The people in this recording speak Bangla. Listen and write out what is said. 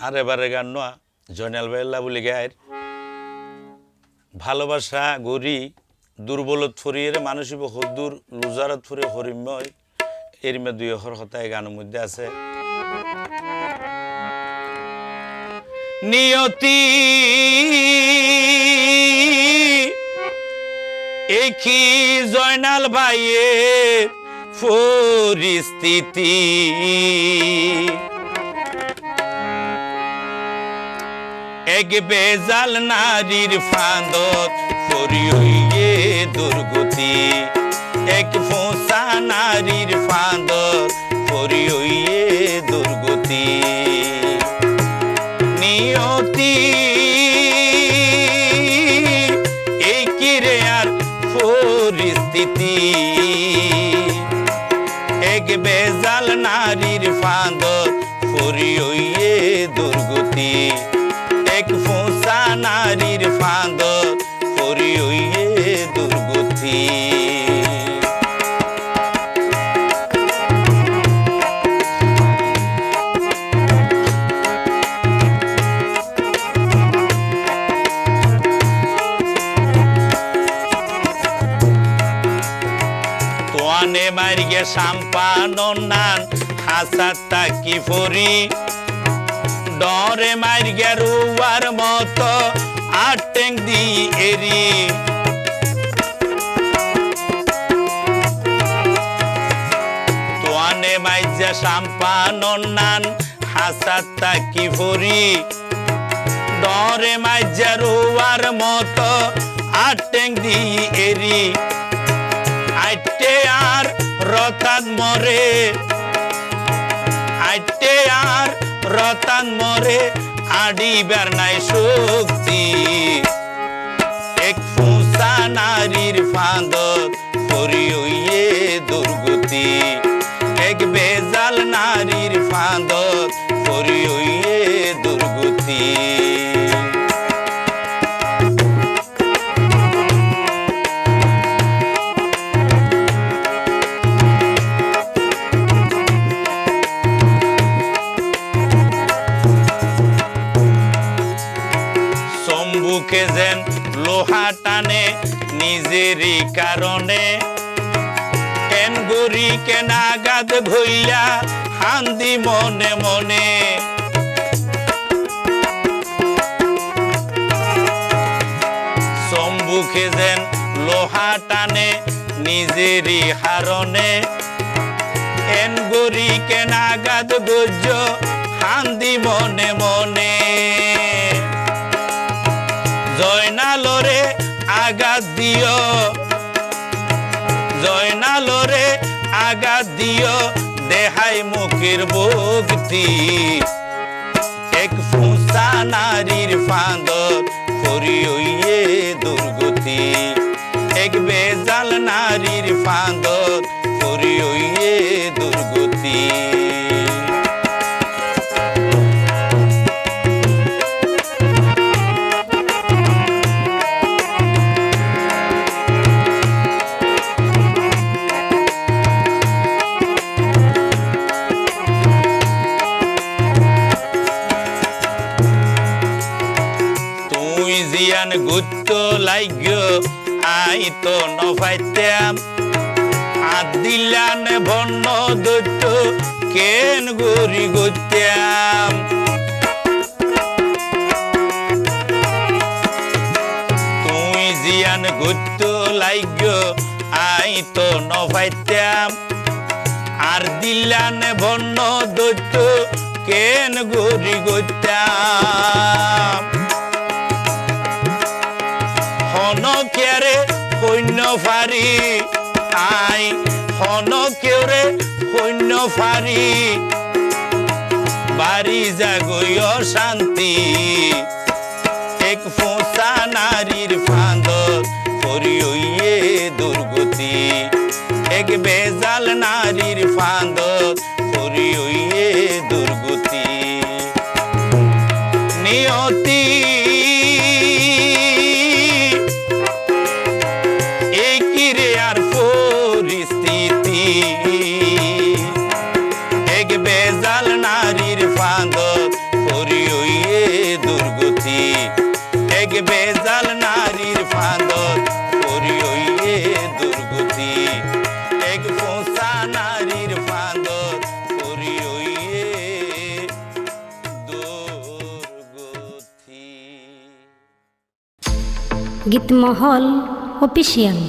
আর এবারে গান নোয়া জয়নাল বেল্লা বলি গায়ের ভালোবাসা গরি দুর্বলত ফরিয়ের মানসিক হদ্দুর লুজারত ফুরে হরিময় এর মে দুই অক্ষর হতায় গানের মধ্যে আছে নিয়তি একই জয়নাল ভাইয়ের পরিস্থিতি এক বেজাল নারীর ফাঁদত ফরিয়ে দুর্গতি এক ফোঁসা নারীর ফাঁদত ফরিয়ে দুর্গতি নিয়তি এই কিরে আর পরিস্থিতি এক বেজাল নারীর ফাঁদত ফরিয়ে দুর্গতি এক ফোঁসা নারীর ফাঁদত ফরিয়ে দুর্গতি তোয়ানে মারিগে সাম্পানন নান হাসাতা কি ফরি ডরে মার গেরুয়ার মতো আটেং দি এরি তোয়ানে মাইজা সাম্পানন নান হাসাতা কি ফরি ডরে মাইজা রুয়ার মতো আটেং দি এরি আইটে আর রতাত মরে আইটে আর রতান মরে আডিবার নাই শক্তি এক ফুঁসা নারীর ফাঁদত ফরিয়ে দুর্গতি এক বেজাল নারীর ফাঁদত ফরিয়ে দুর্গতি বুকে যেন লোহা টানে নিজেরই কারণে কেন গরি কেন আগাদ ভইলা হান্দি মনে মনে সম্মুখে যেন লোহা টানে নিজেরই হারণে কেন গরি কেন আগাদ গজ্য হান্দি মনে মনে জয়নালরে আঘাত দিও জয়নালরে আঘাত দিও দেহাই মুখের ভক্তি এক ফুঁসা নারীর ফাঁদত ফরিয়ে দুর্গতি এক বেজাল নারীর ফাঁদত ফরিয়ে দুর্গতি জিয়ান গুত্ত লাইগ আই তো নফাইতাম আদিলান বন্ন দৈত্য কেন গরি গত্যাম তুই জিয়ান গুত্ত লাইগ আই তো নফাইতাম আর দিলান বন্ন দৈত্য কেন গরি গত্যাম হনকেরে সৈন্য ফারি আই হনকেরে সৈন্য ফারি বাড়ি জাগই শান্তি এক ফোঁসা নারীর ফাঁদত ফরিয়ে দুর্গতি এক বেজাল নারীর ফাঁদত ফরিয়ে দুর্গতি নিয়তি করি হইয়ে দুর্গতি এক বেজাল নারীর ফাঁদত করি হইয়ে দুর্গতি এক ফোঁসা নারীর ফাঁদত করি হইয়ে দুর্গতি। গীতমহল অফিসিয়াল।